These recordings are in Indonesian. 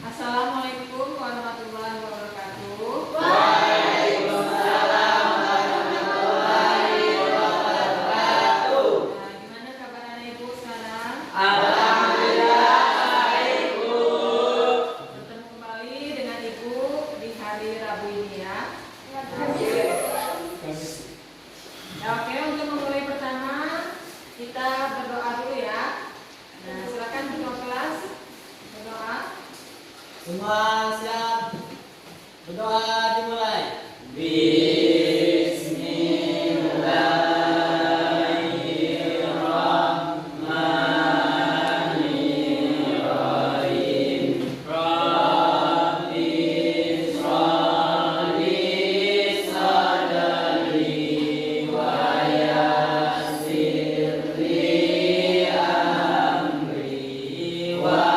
Assalamualaikum warahmatullahi wabarakatuh. Waalaikumsalam warahmatullahi wabarakatuh. Nah, gimana kabar anak ibu sekarang? Alhamdulillah baik, Bu. Bertemu kembali dengan ibu di hari Rabu ini ya. Ya, oke, untuk memulai pertama kita berdoa dulu ya. Nah, silakan ketua kelas berdoa. Semua siap? Berdoa dimulai. Bismillahirrahmanirrahim. Rabbi shrah sadri wa yassir li amri wa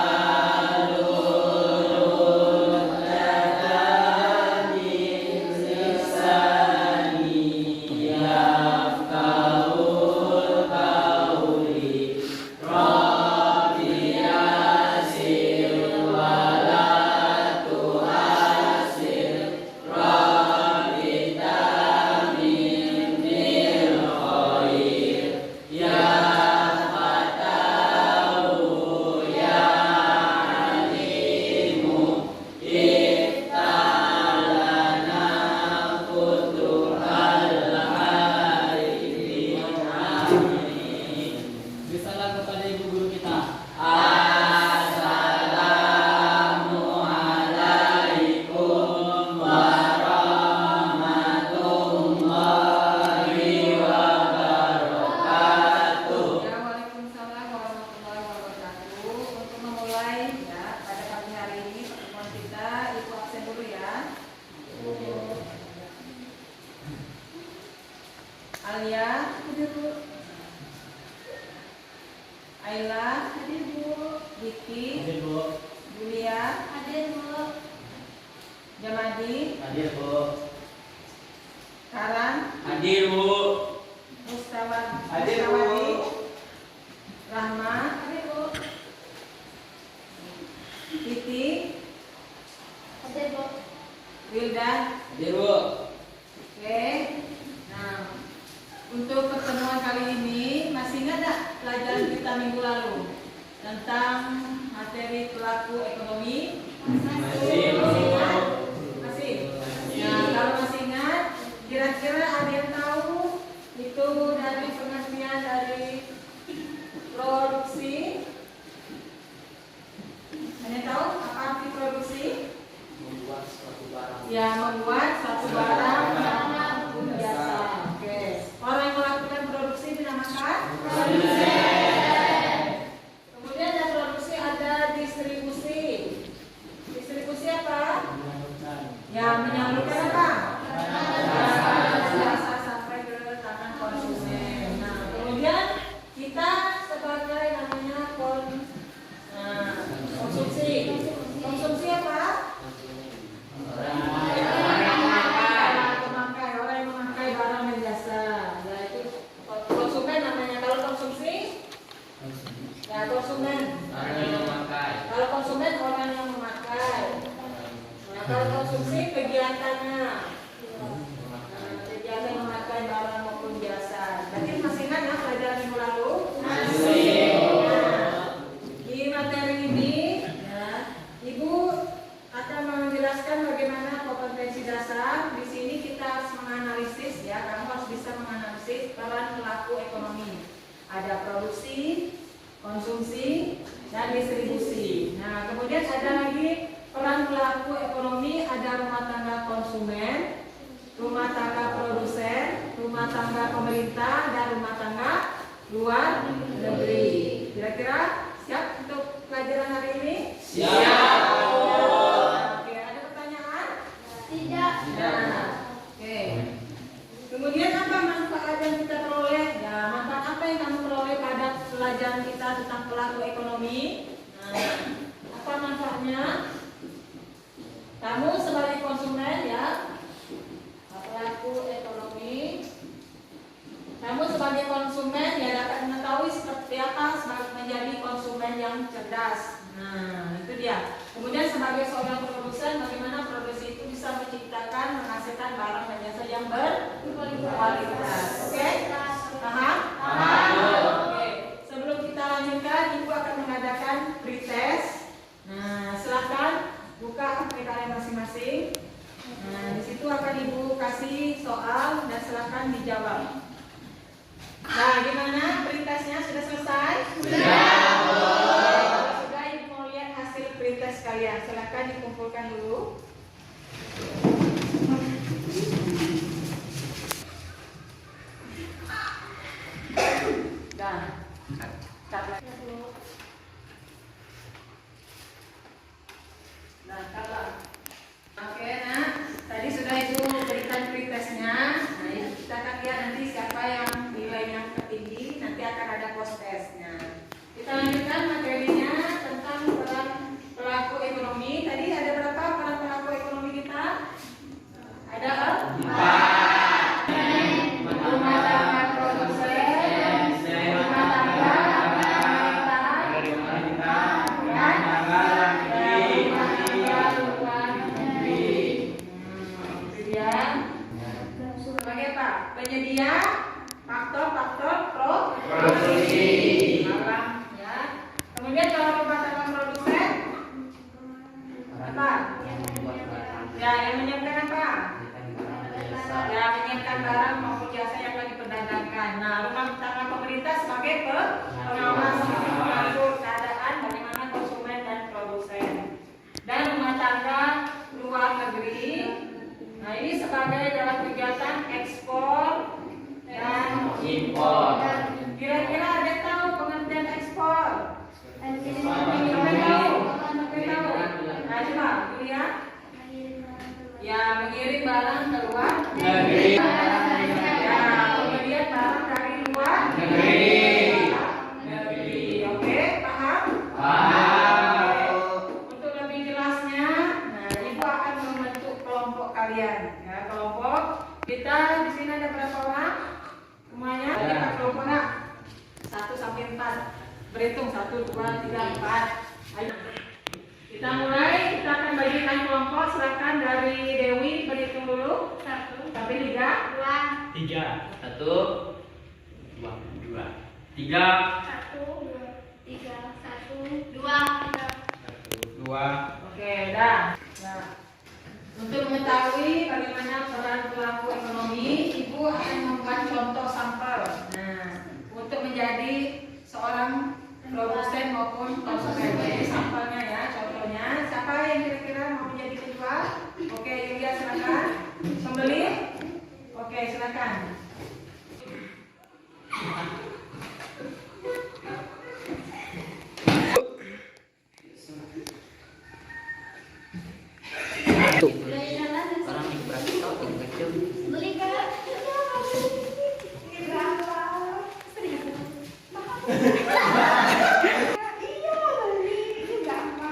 Salam kepada ibu guru kita. Assalamualaikum warahmatullahi wabarakatuh. Ya, waalaikumsalam warahmatullahi wabarakatuh. Untuk memulai ya pada pagi hari ini pertemuan kita, ibu absen dulu ya. Alia, hadir Bu. Ayla, hadir Bu. Diki, Hadir, Bu. Julia, hadir Bu. Jamadi, Hadir, Bu. Karan, Hadir, Bu. Hadir, Bu. Mustawati, Rahma, hadir Bu. Titi, hadir Bu. Wildan, Hadir, Bu. oke. Nah, untuk pertemuan kali ini masih ingat tak pelajaran kita minggu lalu tentang materi pelaku ekonomi? Masih, Bu. Masih ingat? Masih. Nah, kalau masih ingat, kira-kira ada yang tahu itu dari pengertian dari produksi? Ada yang tahu apa arti produksi? Membuat suatu barang. Ya, membuat satu barang maupun jasa. Oke. Orang yang melakukan produksi dinamakan produsen. Kemudian ada produksi, ada distribusi. Distribusi apa? Ya, menyalurkan apa? Jasa sampai ke tangan konsumen. Nah, kemudian kita sebagai namanya konsumsi. Konsumsi apa? Pemakai, orang yang memakai barang dan jasa. Yaitu konsumen namanya. Kalau konsumsi, ya konsumen. Kalau konsumen orang yang memakai. Nah, kalau konsumsi kegiatannya. Kegiatan memakai barang maupun jasa. Jadi masih ingat ya pelajaran minggu lalu? Masih. Nah, di materi ini, ya, Ibu akan menjelaskan bagaimana kompetensi dasar. Di sini kita harus menganalisis ya, kamu harus bisa menganalisis peran pelaku ekonomi. Ada produksi, konsumsi, dan distribusi. Nah, kemudian ada lagi peran pelaku ekonomi, ada rumah tangga konsumen, rumah tangga produsen, rumah tangga pemerintah, dan rumah tangga luar negeri. Kira-kira siap untuk pelajaran hari ini? Siap. Oke, ada pertanyaan? Tidak. Nah, oke. Kemudian apa manfaat yang kita peroleh? Ya, manfaat apa yang kamu peroleh pada pelajaran kita tentang pelaku ekonomi? Nah, apa manfaatnya? Kamu sebagai konsumen ya, pelaku ekonomi. Kamu sebagai konsumen ya dapat mengetahui seperti apa menjadi konsumen yang cerdas. Nah, itu dia. sebagai seorang produsen, bagaimana produksi itu bisa menciptakan, menghasilkan barang dan jasa yang berkualitas. Oke? Paham? Oke. Sebelum kita lanjutkan, Ibu akan mengadakan pretest. Nah, silakan buka HP kalian masing-masing. Nah, di situ akan Ibu kasih soal dan silakan dijawab. Nah, gimana pretestnya? Sudah selesai? Kalau sudah, Ibu mau lihat hasil pretest kalian. Silakan dikumpulkan dulu. Dan oke, nah tadi sudah Ibu berikan pretestnya. Nah, kita akan lihat nanti siapa yang nilainya tertinggi. Nanti akan ada post testnya. Kita lanjutkan materinya tentang peran pelaku ekonomi. Tadi ada berapa peran pelaku ekonomi kita? Ada 4. Rumah tangga produsen, rumah tangga sebagai apa? Penyedia faktor-faktor produksi. Ya. Kemudian kalau rumah tangga produsen apa? Ya, yang menyiapkan apa? Ya, menyiapkan barang maupun jasa yang akan diperdagangkan. Nah, rumah tangga pemerintah sebagai pengawas mengatur keadaan bagaimana konsumen dan produsen. Dan rumah tangga luar negeri. Nah, ini sebagai dalam kegiatan ekspor dan impor. Kira-kira ada tahu pengertian ekspor? Sampai tahu? Nah, coba lihat. Ya, mengirim barang ke luar negeri. Ya, kemudian barang dari luar negeri. Oke, paham? Untuk lebih jelasnya, nah, Ibu akan membentuk kelompok kalian. Ya, kelompok kita di sini ada berapa orang? Semuanya kita kelompoknya 1 sampai 4. Berhitung 1, 2, 3, 4. Ayo. Kita mulai, kita akan bagikan kelompok. Silakan dari Dewi berhitung dulu. 1 sampai 3. 3. 1, 2, 3. 1, 2, 3, 1, 2. Oke, dah. Nah, untuk mengetahui bagaimana peran pelaku ekonomi, Ibu akan membuat contoh sampel. Nah, untuk menjadi seorang produsen maupun konsumen. Jadi sampelnya ya, contohnya. Siapa yang kira-kira mau menjadi penjual? Oke, Yulia silakan. Pembeli? Oke, silakan. Orang yang berapa tahun kecil. Beli Kak. Ini berapa? Iya, beli. Ini berapa?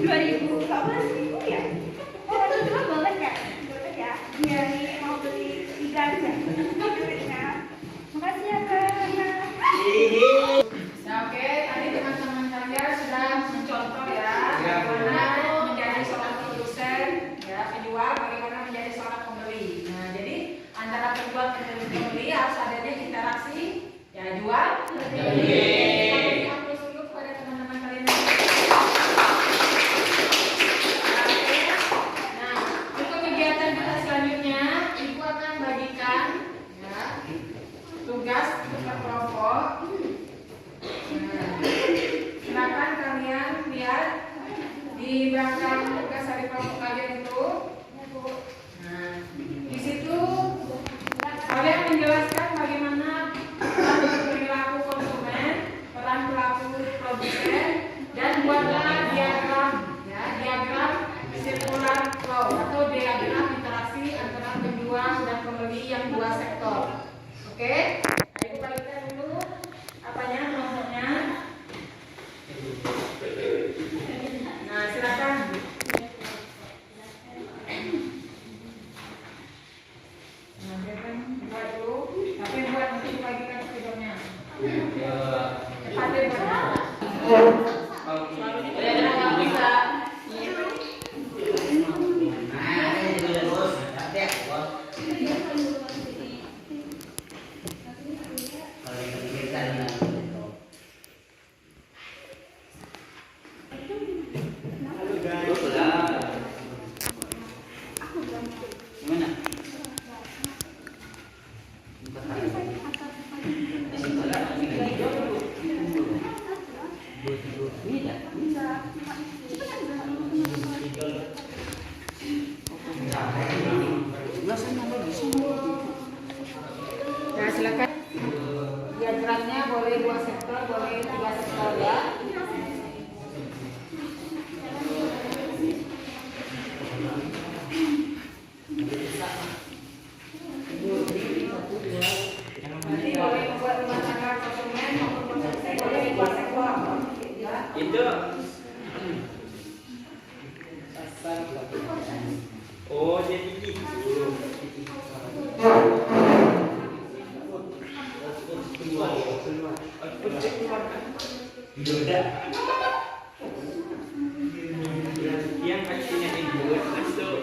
2.000. 14.000 ya? Oh, itu cuma boleh Kak? Boleh ya? Iya, nih mau beli 3 aja. Makasih ya Kak. Nah, oke, tadi teman-teman kalian sudah mencontoh ya bagaimana menjadi seorang produsen, ya penjual, bagaimana menjadi seorang pembeli. Nah, jadi antara penjual dan pembeli harus adanya interaksi, ya jual beli. Kita beri aplaus dulu kepada teman-teman kalian. Oke. Nah, untuk kegiatan kita selanjutnya, Ibu akan bagikan ya tugas untuk per kelompok. Nah, silakan kalian lihat di belakang tugas dari kelompok kalian itu. Nah, di situ kalian menjelaskan bagaimana peran perilaku konsumen, peran pelaku produsen, dan buatlah diagram, ya diagram circular flow atau diagram interaksi antara penjual dan pembeli yang dua sektor. Oke, Ibu bagikan dulu apanya kelompoknya. Nah, silakan. Nah, silakan buat dulu. Tapi buat nanti dibagikan videonya. Cepat deh buat. Selalu bisa. boleh 3 sekali ya. Nanti boleh membuat rumah tangga konsumen maupun konsumsi boleh dibuat sektor ya. Itu. Oh, jadi gitu. Udah. Yang aksinya ikut masuk.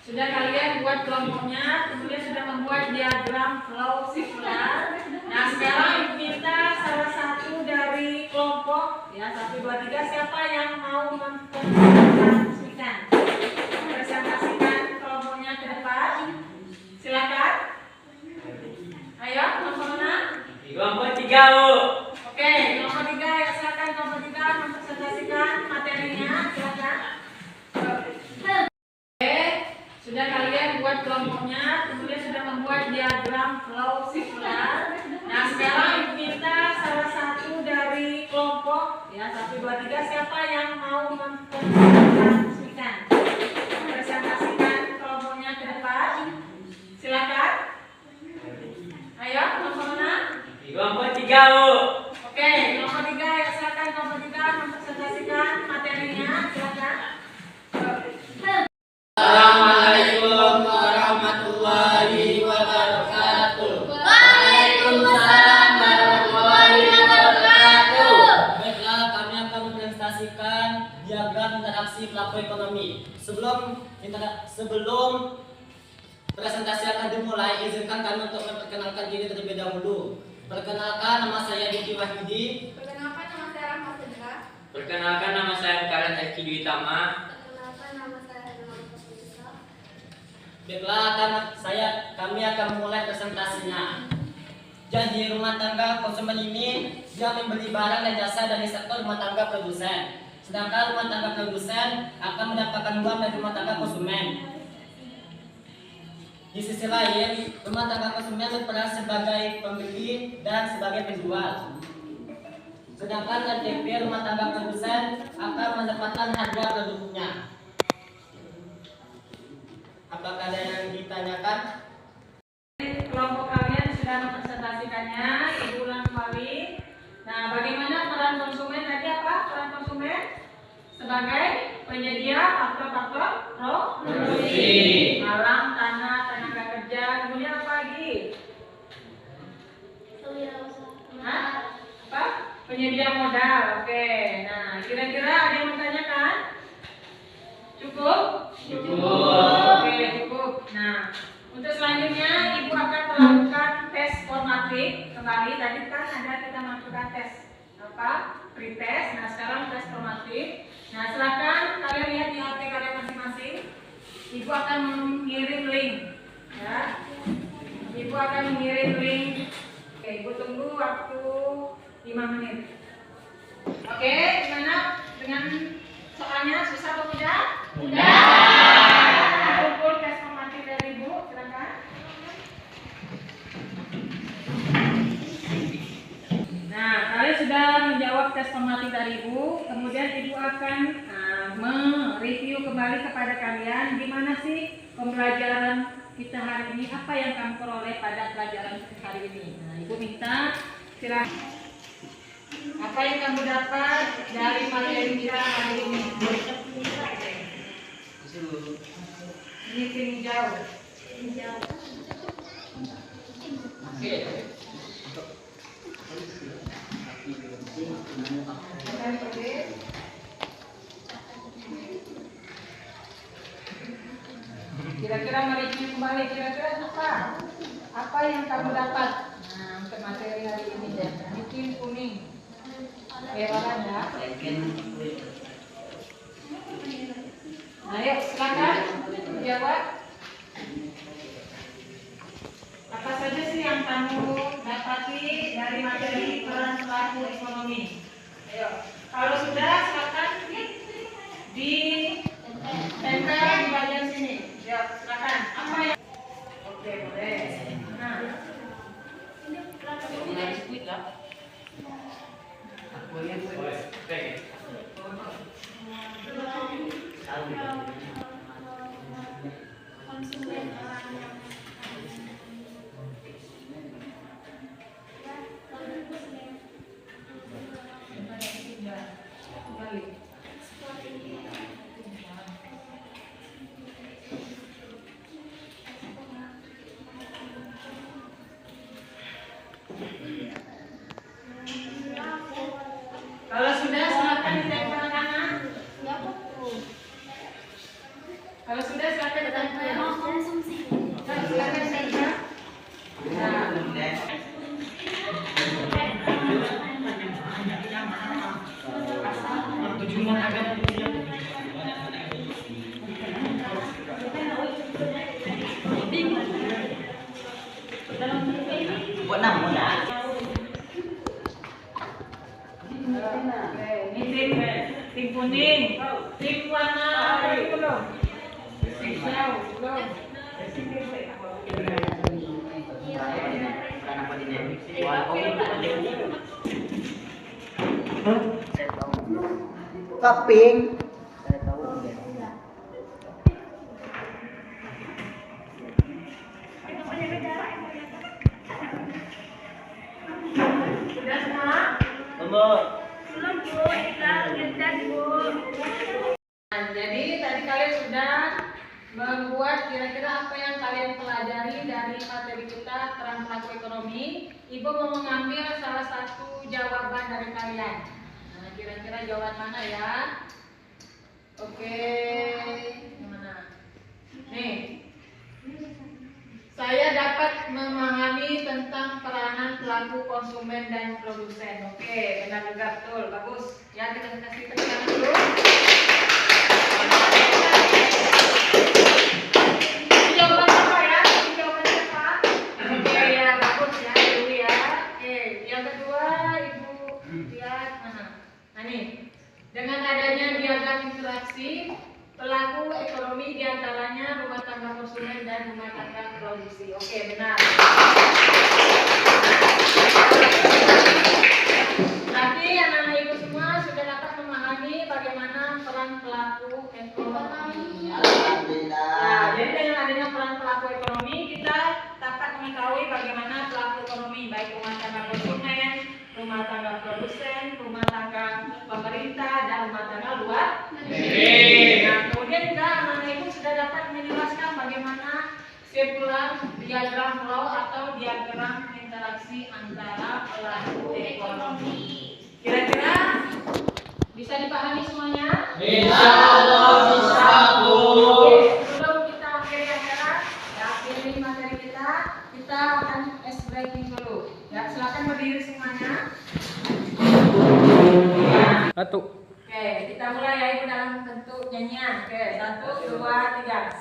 Sudah kalian buat kelompoknya, kemudian sudah membuat diagram flow sirkular. Nah sekarang minta salah satu dari kelompok ya 1, 2, 3 siapa yang mau presentasikan kelompoknya ke depan? Silakan. Ayo kelompok mana? Kelompok 3, Bu. Oke, kelompok 3 ya silakan kelompok 3 mempresentasikan materinya, silakan. Sudah kalian buat kelompoknya, kemudian sudah membuat diagram flow sirkular. Nah sekarang minta salah satu dari kelompok ya 1, 2, 3 siapa yang mau presentasikan kelompoknya ke depan? Silakan. Ayo kelompok mana? Kelompok 3, Bu. Oke, kelompok 3 ya silakan kelompok 3 mempresentasikan materinya, silakan. Assalamualaikum warahmatullahi wabarakatuh. Waalaikumsalam warahmatullahi wabarakatuh. Baiklah, kami akan mempresentasikan diagram interaksi pelaku ekonomi. Sebelum presentasi akan dimulai, izinkan kami untuk memperkenalkan diri terlebih dahulu. Perkenalkan, nama saya Diki Wahyudi. Perkenalkan, nama saya Rahma Sedra. Perkenalkan, nama saya Karen Eki Dwi Tama. Perkenalkan, nama saya Herman Fakulisa. Baiklah, kami akan memulai presentasinya. Jadi rumah tangga konsumen ini dia membeli barang dan jasa dari sektor rumah tangga produsen. Sedangkan rumah tangga produsen akan mendapatkan uang dari rumah tangga konsumen. Di sisi lain, rumah tangga konsumen berperan sebagai pembeli dan sebagai penjual. Sedangkan RTP rumah tangga produsen akan mendapatkan harga produknya. Apakah ada yang ditanyakan? Kelompok kalian sudah mempresentasikannya, Ibu ulang kembali. Nah, bagaimana peran konsumen tadi apa? Peran konsumen sebagai penyedia faktor-faktor produksi, alam, tanah, tenaga kerja, kemudian apa lagi? Hah? Apa? Penyedia modal. Oke. Nah, kira-kira ada yang bertanyakan? Cukup? Oke, cukup. Nah, untuk selanjutnya Ibu akan melakukan tes formatif kembali. Tadi kan ada kita melakukan tes apa? Pretest. Nah, sekarang tes formatif. Nah, silakan kalian lihat di HP kalian masing-masing. Ibu akan mengirim link, ya. Ibu akan mengirim link. Oke, Ibu tunggu waktu 5 menit. Oke, gimana dengan soalnya? Susah atau tidak? Kumpul tes formatif dari Ibu, silakan. Nah, kalian sudah menjawab tes formatif dari Ibu, kemudian Ibu akan mereview kembali kepada kalian gimana sih pembelajaran kita hari ini, apa yang kamu peroleh pada pelajaran hari ini. Nah, Ibu minta silakan. Apa yang kamu dapat dari materi kita hari ini? Ini tim jauh. Oke. Kira-kira mereview kembali, kira-kira apa yang kamu dapat untuk materi hari ini ya? Bikin kuning. Warna ya. Ayo silakan jawab. Apa saja sih yang kamu dapati dari materi peran pelaku ekonomi? Ayo, kalau sudah silakan ditempel di bagian sini. Ya, silakan. Apa yang? Oke. Oke, boleh. Nah, konsumen orang yang kembali. Kalau sudah silakan ditempel kanan. Kalau sudah silakan ditempel. konsumsi. Nah, silakan ditempel. Nah, oke, ini tim kuning, tim warna itu belum, hijau belum. Kaping. Sudah semua? Belum Bu, Iqbal, Firdan Bu. Nah, jadi tadi kalian sudah membuat kira-kira apa yang kalian pelajari dari materi kita peran pelaku ekonomi. Ibu mau mengambil salah satu jawaban dari kalian. Nah, kira-kira jawaban mana ya? Oke, yang mana? Nih, saya dapat memahami tentang peranan pelaku konsumen dan produsen. Oke, benar juga, betul, bagus. Ya, kita kasih tepuk tangan dulu. Ini jawaban apa ya? Ini jawaban apa? Oke, ya, bagus ya, Ibu ya. Oke, yang kedua, Ibu lihat mana? Nah, nih, dengan adanya diagram interaksi, pelaku ekonomi diantaranya rumah tangga konsumen dan rumah tangga produksi. Oke, benar. Berarti anak-anak ibu semua sudah dapat memahami bagaimana peran pelaku ekonomi. Ya, jadi dengan adanya peran pelaku ekonomi, kita dapat mengetahui bagaimana pelaku ekonomi, baik rumah tangga konsumen, rumah tangga produsen, rumah tangga pemerintah, dan rumah tangga luar negeri. Nah, kemudian juga anak-anak ibu sudah dapat menjelaskan bagaimana sirkular diagram flow atau diagram interaksi antara pelaku ekonomi. Kira-kira bisa dipahami semuanya? Bisa, Bu. Oke, sebelum kita akhiri acara, ya, akhiri materi kita akan ice breaking dulu. Ya, silakan berdiri semuanya. Satu. Oke, kita mulai ya Ibu dalam bentuk nyanyian. Oke, 1, 2, 3.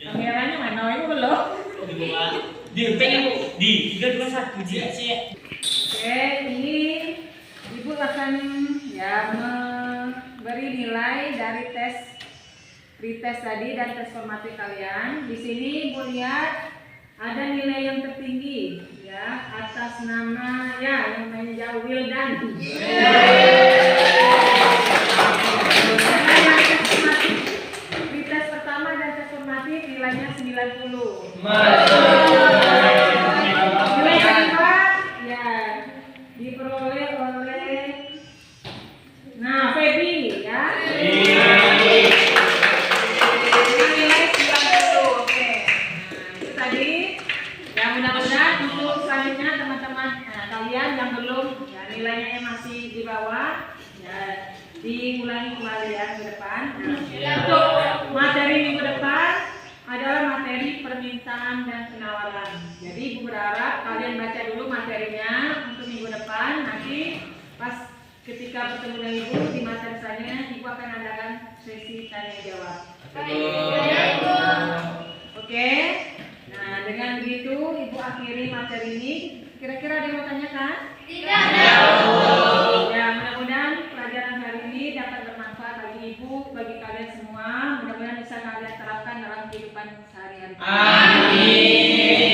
Kameranya mana? Ibu belum? Di 3, 2, 1, Oke, ini Ibu akan ya memberi nilai dari tes pretest tadi dan tes formatif kalian. Di sini Ibu lihat ada nilai yang tertinggi ya atas nama ya yang namanya jauh Wildan. Pretest pertama dan mudah-mudahan untuk selanjutnya teman-teman kalian yang belum ya, nilainya masih di bawah ya, diulangi kembali ya ke depan. Untuk materi minggu depan adalah materi permintaan dan penawaran. Jadi Ibu berharap kalian baca dulu materinya untuk minggu depan. Nanti pas ketika bertemu dengan Ibu di materi selanjutnya, Ibu akan adakan sesi tanya jawab. Oke. Nah, dengan begitu Ibu akhiri materi ini. Kira-kira ada yang mau tanyakan? Tidak. Ya, mudah-mudahan pelajaran hari ini dapat bermanfaat bagi Ibu, bagi kalian semua. Mudah-mudahan bisa kalian terapkan dalam kehidupan sehari-hari. Amin.